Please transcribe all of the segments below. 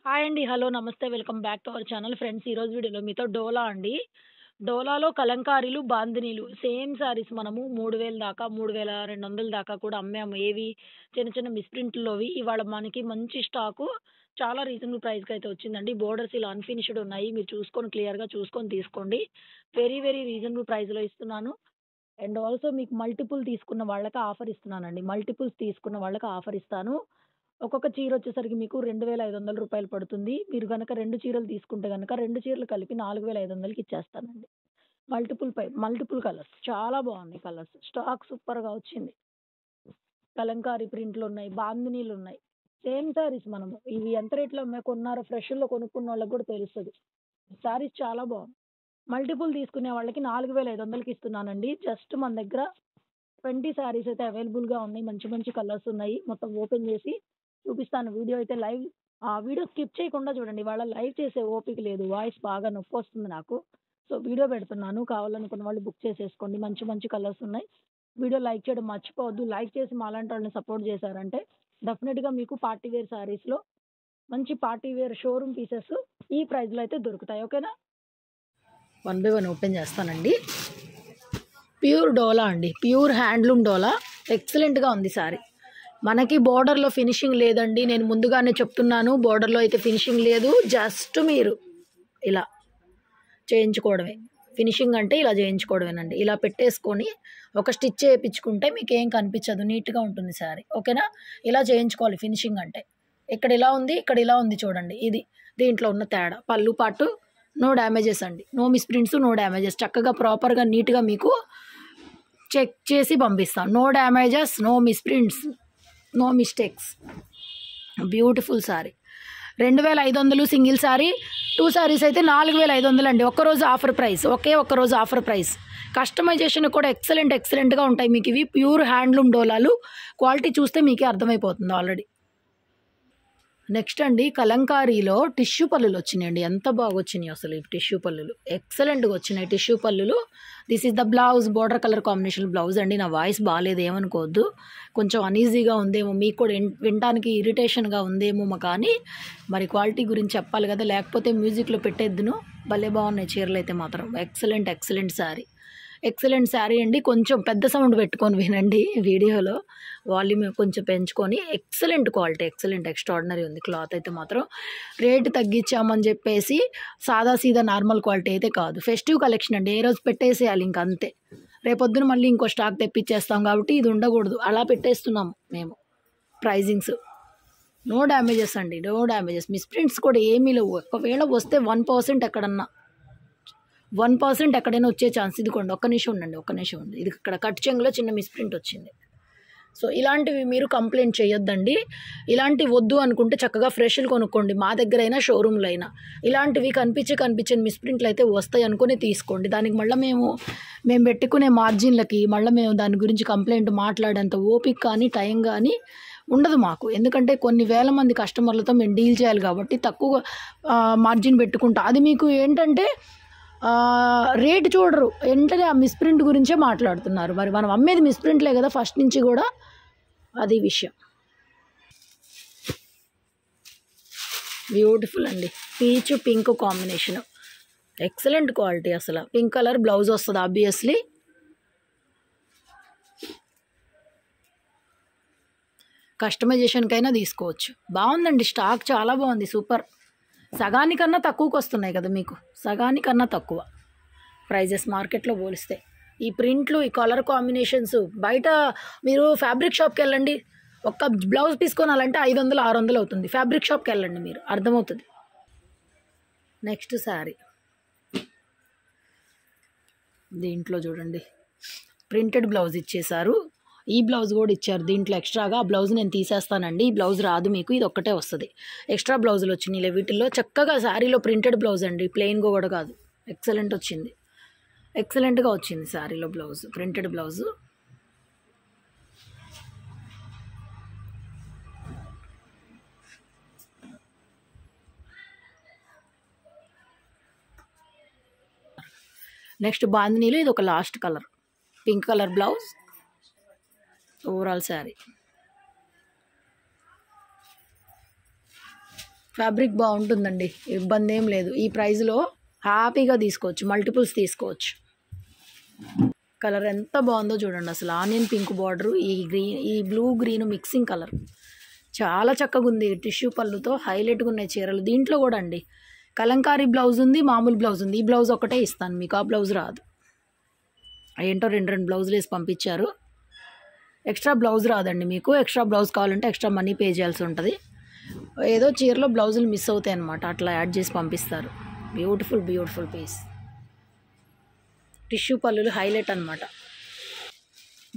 Hi అండి. Hello! నమస్తే. Welcome back to our channel. Friends ఈరోజు వీడియోలో మీతో డోలా అండి. డోలాలో కలంకారీలు, బాందినీలు సేమ్ శారీస్ మనము 3000 దాకా, 3200 దాకా కూడా అమ్మాము. ఏవి చిన్న చిన్న మిస్‌ప్రింట్‌లోవి. ఇవాళ మనకి మంచి స్టాకు చాలా రీజనబుల్ ప్రైస్‌కైతే వచ్చిందండి. బోర్డర్స్ ఇలా అన్‌ఫినిష్డ్ ఉన్నాయి. మీరు చూసుకొని క్లియర్‌గా చూసుకొని తీసుకోండి. వెరీ వెరీ రీజనబుల్ ప్రైస్‌లో ఇస్తున్నాను. అండ్ ఆల్సో మీకు మల్టిపుల్ తీసుకున్న వాళ్ళకి ఆఫర్ ఇస్తున్నానండి. మల్టిపుల్స్ తీసుకున్న వాళ్ళకి ఆఫర్ ఇస్తాను. ఒక్కొక్క చీర వచ్చేసరికి మీకు రూ. 2500 పడుతుంది. మీరు గనక 2 చీరలు తీసుకుంటే గనక 2 చీరలు కలిపి 4500కి ఇచ్చేస్తానండి. మల్టిపుల్ కలర్స్ చాలా బాగున్నాయి కలర్స్. స్టాక్ సూపర్‌గా వచ్చింది. కలంకారీ ప్రింట్‌లున్నాయి, బాందినీలున్నాయి. సేమ్ శారీస్ మనము. ఇవి ఎంత రేట్‌లో కొన్నారో ఫ్రెష్‌లో కొనుక్కున్నోళ్ళకి గూడా తెలుస్తది. శారీస్ చాలా బాగున్నాయి. మల్టిపుల్ తీసుకునే వాళ్ళకి 4500కి ఇస్తున్నానండి. జస్ట్ మన దగ్గర 20 శారీస్ అయితే అవైలబుల్‌గా ఉన్నాయి. మంచి మంచి కలర్స్ ఉన్నాయి. మొత్తం ఓపెన్ చేసి చూపిస్తాను. వీడియో అయితే లైవ్ వీడియో స్కిప్ చేయకుండా చూడండి. ఇవాళ లైవ్ చేసే ఓపిక లేదు. వాయిస్ బాగా నొప్పొస్తుంది నాకు. సో, వీడియో పెడుతున్నాను. కావాలనుకున్న వాళ్ళు బుక్ చేసేసుకోండి. మంచి మంచి కలర్స్ ఉన్నాయి. వీడియో లైక్ చేయడం మర్చిపోవద్దు. లైక్ చేసి మాలాంటి వాళ్ళని సపోర్ట్ చేశారంటే డెఫినిట్‌గా మీకు పార్టీ వేర్ శారీస్‌లో మంచి పార్టీ వేర్ షోరూమ్ పీసెస్ ఈ ప్రైస్‌లో అయితే దొరుకుతాయి. ఓకేనా? వన్ బై వన్ ఓపెన్ చేస్తానండి. ప్యూర్ డోలా అండి. ప్యూర్ హ్యాండ్లూమ్ డోలా. ఎక్సలెంట్‌గా ఉంది సారీ. మనకి బోర్డర్‌లో ఫినిషింగ్ లేదండి. నేను ముందుగానే చెప్తున్నాను. బోర్డర్‌లో అయితే ఫినిషింగ్ లేదు. జస్ట్ మీరు ఇలా చేయించుకోవడమే. ఫినిషింగ్ అంటే ఇలా చేయించుకోవడమేనండి. ఇలా పెట్టేసుకొని ఒక స్టిచ్ ఏపిచ్చుకుంటే మీకేం కనిపించదు. నీట్‌గా ఉంటుంది శారీ. ఓకేనా? ఇలా చేయించుకోవాలి ఫినిషింగ్ అంటే. ఇక్కడ ఇలా ఉంది, ఇక్కడ ఇలా ఉంది చూడండి. ఇది దీంట్లో ఉన్న తేడా. పళ్ళు పాటు నో డ్యామేజెస్ అండి. No misprints, no damages. చక్కగా ప్రాపర్‌గా నీట్‌గా మీకు చెక్ చేసి పంపిస్తాం. No damages, no misprints, no mistakes. Beautiful sari. 2500 single sari. 2 saris అయితే 4500 అండి. ఒక్కరోజు ఆఫర్ ప్రైస్. ఒక్కరోజు ఆఫర్ ప్రైస్. కస్టమైజేషన్ కూడా ఎక్సలెంట్‌గా ఉంటాయి. మీకు ఇవి ప్యూర్ హ్యాండ్లూమ్ డోలాలు. క్వాలిటీ చూస్తే మీకే అర్థమైపోతుంది ఆల్రెడీ. నెక్స్ట్ అండి కలంకారీలో టిష్యూ పల్లులు వచ్చినాయండి. ఎంత బాగా వచ్చినాయి అసలు ఈ టిష్యూ పల్లులు. ఎక్సలెంట్‌గా వచ్చినాయి టిష్యూ పల్లులు. This is the blouse. Border colour combination blouse అండి. నా వాయిస్ బాగాలేదు ఏమనుకోవద్దు. కొంచెం అనీజీగా ఉందేమో, మీకు కూడా వినటానికి ఇరిటేషన్‌గా ఉందేమో కానీ మరి క్వాలిటీ గురించి చెప్పాలి కదా, లేకపోతే మ్యూజిక్లో పెట్టేద్దును. భలే బాగున్నాయి చీరలు అయితే మాత్రం. ఎక్సలెంట్ శారీ. ఎక్సలెంట్ శారీ అండి. కొంచెం పెద్ద సౌండ్ పెట్టుకొని వినండి వీడియోలో. వాల్యూమ్ కొంచెం పెంచుకొని. ఎక్సలెంట్ క్వాలిటీ, ఎక్స్ట్రాడినరీ ఉంది క్లాత్ అయితే మాత్రం. రేటు తగ్గించామని చెప్పేసి సీదా నార్మల్ క్వాలిటీ అయితే కాదు. ఫెస్టివ్ కలెక్షన్ అండి. ఏ రోజు పెట్టేసేయాలి ఇంక అంతే. రేపొద్దున మళ్ళీ ఇంకో స్టాక్ తెప్పించేస్తాం కాబట్టి ఇది ఉండకూడదు. అలా పెట్టేస్తున్నాం మేము ప్రైజింగ్స్. నో డ్యామేజెస్ అండి. No damages. మిస్‌ప్రింట్స్ కూడా ఏమీ లేవు. ఒకవేళ వస్తే 1% ఎక్కడన్నా 1% ఎక్కడైనా వచ్చే ఛాన్స్. ఇదిగోండి ఒక్క నిమిషం ఉండండి. ఇది ఇక్కడ కట్ చెంగులో చిన్న మిస్‌ప్రింట్ వచ్చింది. సో, ఇలాంటివి మీరు కంప్లైంట్ చేయొద్దండి. ఇలాంటివి వద్దు అనుకుంటే చక్కగా ఫ్రెష్‌లు కొనుక్కోండి. మా దగ్గరైనా షోరూమ్‌లో అయినా. ఇలాంటివి కనిపించని మిస్‌ప్రింట్లు అయితే వస్తాయి అనుకుని తీసుకోండి. దానికి మేము పెట్టుకునే మార్జిన్లకి మేము దాని గురించి కంప్లైంట్ మాట్లాడేంత ఓపిక కానీ, టైం కానీ ఉండదు మాకు. ఎందుకంటే కొన్ని వేల మంది కస్టమర్లతో మేము డీల్ చేయాలి కాబట్టి తక్కువ మార్జిన్ పెట్టుకుంటా. అది మీకు ఏంటంటే రేటు చూడరు. వెంటనే ఆ మిస్‌ప్రింట్ గురించే మాట్లాడుతున్నారు. మరి మనం అమ్మేది మిస్‌ప్రింట్లే కదా ఫస్ట్ నుంచి కూడా. అది విషయం. బ్యూటిఫుల్ అండి. Peach pink combination. Excellent quality అసలు. పింక్ కలర్ బ్లౌజ్ వస్తుంది ఆబ్వియస్లీ. కస్టమైజేషన్కైనా తీసుకోవచ్చు. బాగుందండి. స్టాక్ చాలా బాగుంది. సూపర్. సగానికన్నా తక్కువకి వస్తున్నాయి కదా మీకు. సగానికన్నా తక్కువ ప్రైజెస్ మార్కెట్లో పోలిస్తే. ఈ ప్రింట్లు, ఈ కలర్ కాంబినేషన్స్ బయట మీరు ఫ్యాబ్రిక్ షాప్కి వెళ్ళండి. ఒక్క బ్లౌజ్ పీస్ కొనాలంటే 500, 600 అవుతుంది. ఫ్యాబ్రిక్ షాప్కి వెళ్ళండి మీరు, అర్థమవుతుంది. నెక్స్ట్ శారీ. దీంట్లో చూడండి ప్రింటెడ్ బ్లౌజ్ ఇచ్చేశారు. ఈ బ్లౌజ్ కూడా ఇచ్చారు దీంట్లో ఎక్స్ట్రాగా. ఆ బ్లౌజ్ నేను తీసేస్తానండి. ఈ బ్లౌజ్ రాదు మీకు, ఇది ఒక్కటే వస్తుంది. ఎక్స్ట్రా బ్లౌజులు వచ్చినాయి వీటిల్లో. చక్కగా శారీలో ప్రింటెడ్ బ్లౌజ్ అండి, ప్లెయిన్ కూడా కాదు. ఎక్సలెంట్గా వచ్చింది శారీలో బ్లౌజ్, ప్రింటెడ్ బ్లౌజు. నెక్స్ట్ బాందినీలో ఇది ఒక last colour. Pink colour blouse. Overall sari fabric బాగుంటుందండి, ఇబ్బంది ఏం లేదు. ఈ ప్రైస్లో హ్యాపీగా తీసుకోవచ్చు, మల్టిపుల్స్ తీసుకోవచ్చు. కలర్ ఎంత బాగుందో చూడండి అసలు. ఆనియన్ పింక్ బార్డరు, ఈ బ్లూ గ్రీన్ మిక్సింగ్ కలర్ చాలా చక్కగా ఉంది. టిష్యూ పళ్ళుతో హైలైట్గా ఉన్నాయి చీరలు. దీంట్లో కూడా అండి కలంకారీ బ్లౌజ్ ఉంది, మామూలు బ్లౌజ్ ఉంది. ఈ బ్లౌజ్ ఒకటే ఇస్తాను మీకు, ఆ బ్లౌజ్ రాదు. ఏంటో రెండు బ్లౌజులు వేసి పంపించారు. ఎక్స్ట్రా బ్లౌజ్ రాదండి మీకు. ఎక్స్ట్రా బ్లౌజ్ కావాలంటే ఎక్స్ట్రా మనీ పే చేయాల్సి ఉంటుంది. ఏదో చీరలో బ్లౌజులు మిస్ అవుతాయి అన్నమాట, అట్లా యాడ్ చేసి పంపిస్తారు. Beautiful piece. టిష్యూ పళ్ళులు హైలైట్ అనమాట.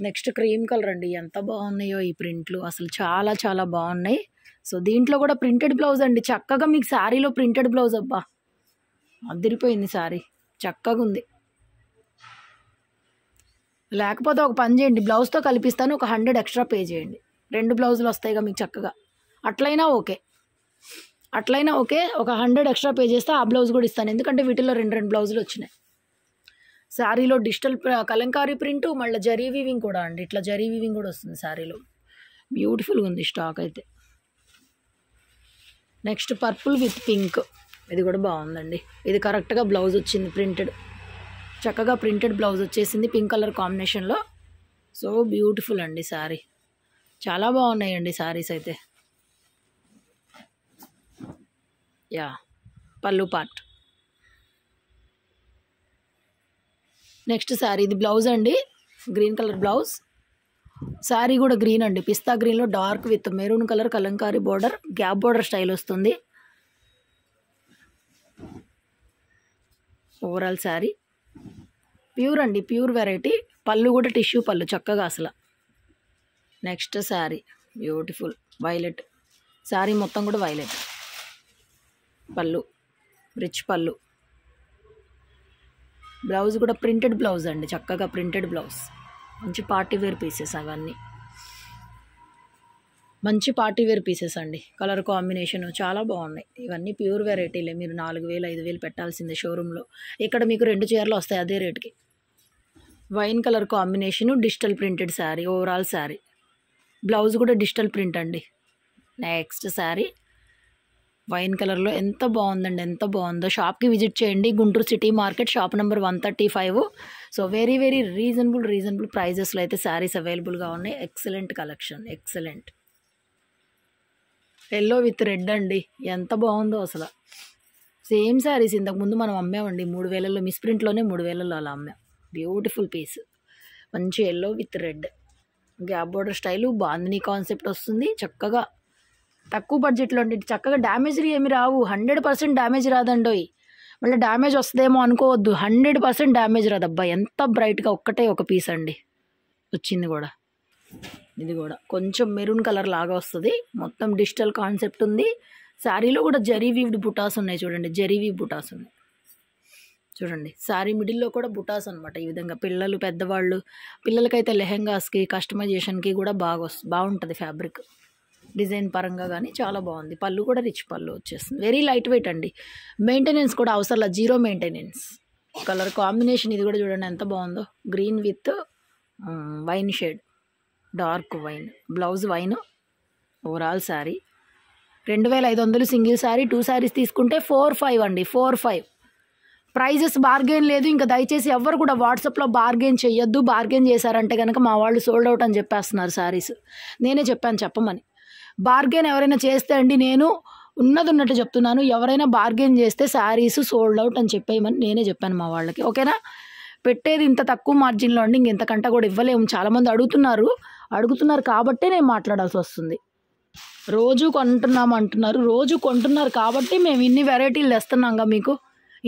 నెక్స్ట్ క్రీమ్ కలర్ అండి. ఎంత బాగున్నాయో ఈ ప్రింట్లు, అసలు చాలా చాలా బాగున్నాయి. సో దీంట్లో కూడా ప్రింటెడ్ బ్లౌజ్ అండి. చక్కగా మీకు శారీలో ప్రింటెడ్ బ్లౌజ్, అబ్బా అదిరిపోయింది శారీ, చక్కగా ఉంది. లేకపోతే ఒక పని చేయండి, బ్లౌజ్తో కల్పిస్తాను, ఒక 100 ఎక్స్ట్రా పే చేయండి. 2 బ్లౌజులు వస్తాయిగా మీకు చక్కగా. అట్లయినా ఓకే, ఒక 100 ఎక్స్ట్రా పే చేస్తే ఆ బ్లౌజ్ కూడా ఇస్తాను. ఎందుకంటే వీటిలో 2 బ్లౌజులు వచ్చినాయి. శారీలో డిజిటల్ కలంకారీ ప్రింటు, మళ్ళీ జరీ వీవింగ్ కూడా అండి. ఇట్లా జరీ వీవింగ్ కూడా వస్తుంది శారీలో. బ్యూటిఫుల్గా ఉంది స్టాక్ అయితే. నెక్స్ట్ పర్పుల్ విత్ పింక్, ఇది కూడా బాగుందండి. ఇది కరెక్ట్గా బ్లౌజ్ వచ్చింది ప్రింటెడ్, చక్కగా ప్రింటెడ్ బ్లౌజ్ వచ్చేసింది పింక్ కలర్ కాంబినేషన్లో. సో బ్యూటిఫుల్ అండి శారీ, చాలా బాగున్నాయండి శారీస్ అయితే. యా, పళ్ళు పార్ట్. నెక్స్ట్ శారీ, ఇది బ్లౌజ్ అండి, గ్రీన్ కలర్ బ్లౌజ్. శారీ కూడా గ్రీన్ అండి, పిస్తా గ్రీన్లో dark with maroon colour Kalamkari border, gap border style వస్తుంది. ఓవరాల్ శారీ ప్యూర్ అండి, ప్యూర్ వెరైటీ. పళ్ళు కూడా టిష్యూ పళ్ళు చక్కగా అసలు. Next sari beautiful violet sari, మొత్తం కూడా వైలెట్. పళ్ళు రిచ్ పళ్ళు. బ్లౌజ్ కూడా ప్రింటెడ్ బ్లౌజ్ అండి, చక్కగా ప్రింటెడ్ బ్లౌజ్. మంచి పార్టీవేర్ పీసెస్, అవన్నీ మంచి పార్టీవేర్ పీసెస్ అండి. కలర్ కాంబినేషన్ చాలా బాగున్నాయి. ఇవన్నీ ప్యూర్ వెరైటీలే. మీరు 4000 5000 పెట్టాల్సిందే షోరూంలో. ఇక్కడ మీకు 2 చీరలు వస్తాయి అదే రేటుకి. Wine colour combination, digital printed sari. Overall sari blouse కూడా డిజిటల్ ప్రింట్ అండి. నెక్స్ట్ శారీ వైన్ కలర్లో ఎంత బాగుందండి, ఎంత బాగుందో. షాప్కి విజిట్ చేయండి, Guntur city market, shop number 135. So very reasonable ప్రైజెస్లో అయితే శారీస్ అవైలబుల్గా ఉన్నాయి. Excellent collection, excellent. Yellow with red అండి, ఎంత బాగుందో అసలు. సేమ్ శారీస్ ఇంతకుముందు మనం అమ్మామండి 3000లో, మిస్ ప్రింట్లోనే 3000లో అలా అమ్మాం. బ్యూటిఫుల్ పీస్, మంచి yellow with red, gap border style, bandhani concept వస్తుంది. చక్కగా తక్కువ బడ్జెట్లో అండి. చక్కగా డ్యామేజ్ ఏమి రావు, 100% డ్యామేజ్ రాదండోయ్. మళ్ళీ డ్యామేజ్ వస్తుందేమో అనుకోవద్దు, 100% డ్యామేజ్ రాదు. అబ్బా ఎంత బ్రైట్గా, ఒక్కటే ఒక పీస్ అండి వచ్చింది కూడా. ఇది కూడా కొంచెం మెరూన్ కలర్ లాగా వస్తుంది. మొత్తం డిజిటల్ కాన్సెప్ట్ ఉంది. శారీలో కూడా జరీ వీవ్డ్ బుటాస్ ఉన్నాయి చూడండి, జరీ వీవ్ బుటాస్ ఉన్నాయి చూడండి. శారీ మిడిల్లో కూడా బుటాస్ అనమాట. ఈ విధంగా పిల్లలు, పెద్దవాళ్ళు, పిల్లలకైతే లెహెంగాస్కి, కస్టమైజేషన్కి కూడా బాగుంటుంది ఫ్యాబ్రిక్ డిజైన్ పరంగా. కానీ చాలా బాగుంది. పళ్ళు కూడా రిచ్ పళ్ళు వచ్చేస్తుంది. వెరీ లైట్ వెయిట్ అండి. మెయింటెనెన్స్ కూడా అవసరం, 0 మెయింటెనెన్స్. కలర్ కాంబినేషన్ ఇది కూడా చూడండి ఎంత బాగుందో. Green with wine shade, dark wine. Blouse wine. Overall sari 2500 single sari. 2 saris తీసుకుంటే 4500 అండి, 4500. ప్రైజెస్ బార్గెన్ లేదు. ఇంకా దయచేసి ఎవరు కూడా వాట్సాప్లో బార్గెన్ చేయొద్దు. బార్గెన్ చేశారంటే కనుక మా వాళ్ళు సోల్డ్ అవుట్ అని చెప్పేస్తున్నారు శారీస్. నేనే చెప్పాను చెప్పమని. బార్గెన్ ఎవరైనా చేస్తే అండి, నేను ఉన్నట్టు చెప్తున్నాను, ఎవరైనా బార్గెన్ చేస్తే శారీస్ సోల్డ్ అవుట్ అని చెప్పేయమని నేనే చెప్పాను మా వాళ్ళకి. ఓకేనా? పెట్టేది ఇంత తక్కువ మార్జిన్లో అండి, ఇంకెంతకంటే కూడా ఇవ్వలేము. చాలామంది అడుగుతున్నారు కాబట్టే నేను మాట్లాడాల్సి వస్తుంది. రోజు కొంటున్నాం అంటున్నారు, రోజు కొంటున్నారు కాబట్టి మేము ఇన్ని వెరైటీలు తెస్తున్నాంగా మీకు.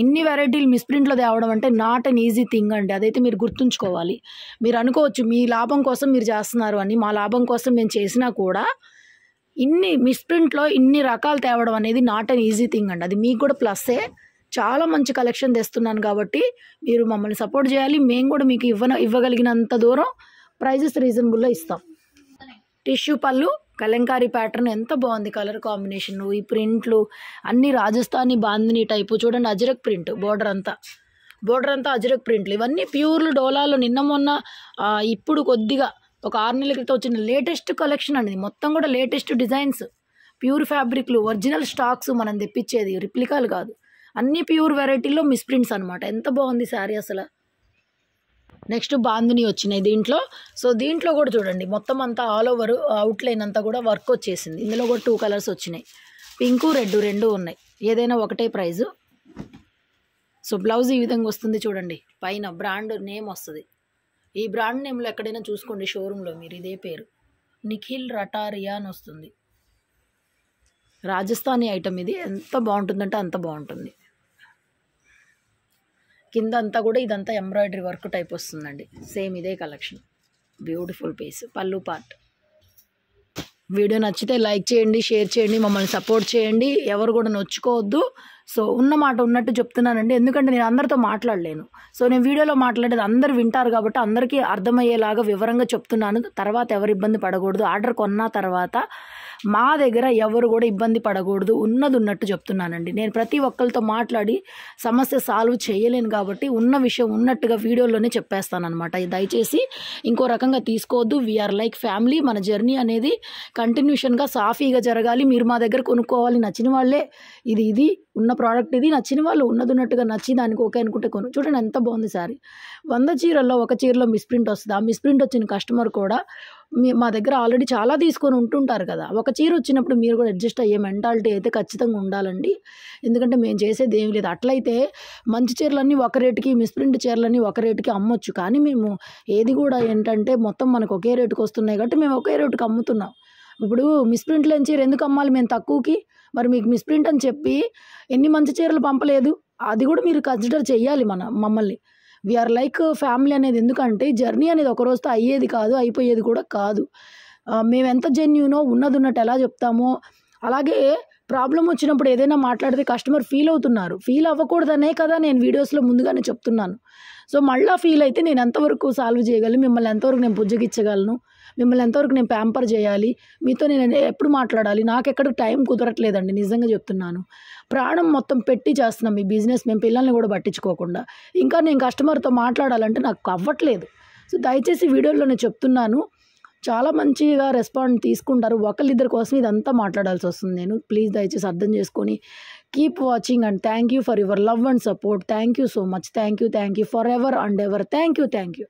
ఇన్ని వెరైటీలు మిస్ప్రింట్లో తేవడం అంటే నాట్ అన్ ఈజీ థింగ్ అండి. అదైతే మీరు గుర్తుంచుకోవాలి. మీరు అనుకోవచ్చు మీ లాభం కోసం మీరు చేస్తున్నారు అని. మా లాభం కోసం మేము చేసినా కూడా ఇన్ని మిస్ప్రింట్లో ఇన్ని రకాలు తేవడం అనేది నాట్ అన్ ఈజీ థింగ్ అండి. అది మీకు కూడా ప్లస్సే. చాలా మంచి కలెక్షన్ తెస్తున్నాను కాబట్టి మీరు మమ్మల్ని సపోర్ట్ చేయాలి. మేము కూడా మీకు ఇవ్వగలిగినంత దూరం ప్రైజెస్ రీజనబుల్లో ఇస్తాం. టిష్యూ పళ్ళు, కలంకారీ ప్యాటర్న్ ఎంత బాగుంది. కలర్ కాంబినేషన్, ఈ ప్రింట్లు అన్నీ రాజస్థానీ బాందినీ టైపు చూడండి. అజరక్ ప్రింట్, బోర్డర్ అంతా అజరక్ ప్రింట్లు. ఇవన్నీ ప్యూర్లు డోలాలో నిన్న మొన్న ఇప్పుడు కొద్దిగా ఒక 6 నెలల క్రితం వచ్చిన లేటెస్ట్ కలెక్షన్ అండి. మొత్తం కూడా లేటెస్ట్ డిజైన్స్. ప్యూర్ ఫ్యాబ్రిక్లు, ఒరిజినల్ స్టాక్స్ మనం తెప్పించేది, రిప్లికాలు కాదు. అన్ని ప్యూర్ వెరైటీలో మిస్ప్రింట్స్ అనమాట. ఎంత బాగుంది శారీ అసలు. నెక్స్ట్ బాందిని వచ్చినాయి దీంట్లో. సో దీంట్లో కూడా చూడండి మొత్తం అంతా ఆల్ ఓవర్ అవుట్లైన్ అంతా కూడా వర్క్ వచ్చేసింది. ఇందులో కూడా 2 కలర్స్ వచ్చినాయి, పింకు రెడ్ 2 ఉన్నాయి. ఏదైనా ఒకటే ప్రైజు. సో బ్లౌజ్ ఈ విధంగా వస్తుంది చూడండి. పైన బ్రాండ్ నేమ్ వస్తుంది. ఈ బ్రాండ్ నేమ్లో ఎక్కడైనా చూసుకోండి షోరూంలో మీరు, ఇదే పేరు నిఖిల్ రటారియా అని వస్తుంది. రాజస్థానీ ఐటమ్ ఇది. ఎంత బాగుంటుందంటే అంత బాగుంటుంది. కింద అంతా కూడా ఇదంతా ఎంబ్రాయిడరీ వర్క్ టైప్ వస్తుందండి. సేమ్ ఇదే కలెక్షన్. Beautiful piece. పళ్ళు పార్ట్. వీడియో నచ్చితే లైక్ చేయండి, షేర్ చేయండి, మమ్మల్ని సపోర్ట్ చేయండి. ఎవరు కూడా నొచ్చుకోవద్దు. సో ఉన్న మాట ఉన్నట్టు చెప్తున్నానండి, ఎందుకంటే నేను అందరితో మాట్లాడలేను. సో నేను వీడియోలో మాట్లాడేది అందరు వింటారు కాబట్టి అందరికీ అర్థమయ్యేలాగా వివరంగా చెప్తున్నాను. తర్వాత ఎవరు ఇబ్బంది పడకూడదు. ఆర్డర్ కొన్న తర్వాత మా దగ్గర ఎవరు కూడా ఇబ్బంది పడకూడదు. ఉన్నది ఉన్నట్టు చెప్తున్నానండి. నేను ప్రతి ఒక్కరితో మాట్లాడి సమస్య సాల్వ్ చేయలేను కాబట్టి ఉన్న విషయం ఉన్నట్టుగా వీడియోలోనే చెప్పేస్తానమాట. దయచేసి ఇంకో రకంగా తీసుకోవద్దు. We are like family. మన జర్నీ అనేది కంటిన్యూషన్గా సాఫీగా జరగాలి. మీరు మా దగ్గర కొనుక్కోవాలి. నచ్చిన వాళ్ళే ఇది ఉన్న ప్రోడక్ట్ ఇది, నచ్చిన వాళ్ళు ఉన్నది ఉన్నట్టుగా నచ్చి దానికి ఓకే అనుకుంటే కొను. చూడండి ఎంత బాగుంది శారీ. 100 చీరల్లో ఒక చీరలో మిస్ప్రింట్ వస్తుంది. ఆ మిస్ప్రింట్ వచ్చిన కస్టమర్ కూడా మా దగ్గర ఆల్రెడీ చాలా తీసుకొని ఉంటుంటారు కదా. ఒక చీర వచ్చినప్పుడు మీరు కూడా అడ్జస్ట్ అయ్యే మెంటాలిటీ అయితే ఖచ్చితంగా ఉండాలండి. ఎందుకంటే మేము చేసేది ఏం లేదు. అట్లయితే మంచి చీరలన్నీ ఒక రేటుకి, మిస్ప్రింట్ చీరలన్నీ ఒక రేటుకి అమ్మొచ్చు. కానీ మేము ఏది కూడా ఏంటంటే మొత్తం మనకు ఒకే రేటుకి వస్తున్నాయి కాబట్టి మేము ఒకే రేటుకి అమ్ముతున్నాం. ఇప్పుడు మిస్ప్రింట్ లేని చీర ఎందుకు అమ్మాలి మేము తక్కువకి? మరి మీకు మిస్ప్రింట్ అని చెప్పి ఎన్ని మంచి చీరలు పంపలేదు, అది కూడా మీరు కన్సిడర్ చేయాలి మమ్మల్ని. వీఆర్ లైక్ ఫ్యామిలీ అనేది. ఎందుకంటే జర్నీ అనేది ఒక రోజుతో అయ్యేది కాదు, అయిపోయేది కూడా కాదు. మేము ఎంత జెన్యూనో ఉన్నది ఉన్నట్టు ఎలా చెప్తామో, అలాగే ప్రాబ్లం వచ్చినప్పుడు ఏదైనా మాట్లాడితే కస్టమర్ ఫీల్ అవుతున్నారు. ఫీల్ అవ్వకూడదనే కదా నేను వీడియోస్లో ముందుగానే చెప్తున్నాను. సో మళ్ళీ ఫీల్ అయితే నేను ఎంతవరకు సాల్వ్ చేయగలను, మిమ్మల్ని ఎంతవరకు నేను బుజ్జగించగలను, మిమ్మల్ని ఎంతవరకు నేను ప్యాంపర్ చేయాలి, మీతో నేను ఎప్పుడు మాట్లాడాలి, నాకు ఎక్కడ టైం కుదరట్లేదండి. నిజంగా చెప్తున్నాను. ప్రాణం మొత్తం పెట్టి చేస్తున్నాం ఈ బిజినెస్. మేము పిల్లల్ని కూడా పట్టించుకోకుండా ఇంకా నేను కస్టమర్తో మాట్లాడాలంటే నాకు అవ్వట్లేదు. సో దయచేసి వీడియోలో నేను చెప్తున్నాను, చాలా మంచిగా రెస్పాండ్ తీసుకుంటారు. ఒకళ్ళిద్దరి కోసం ఇదంతా మాట్లాడాల్సి వస్తుంది నేను. ప్లీజ్ దయచేసి అర్థం చేసుకొని keep watching and thank you for your love and support. Thank you so much. Thank you for ever and ever. Thank you.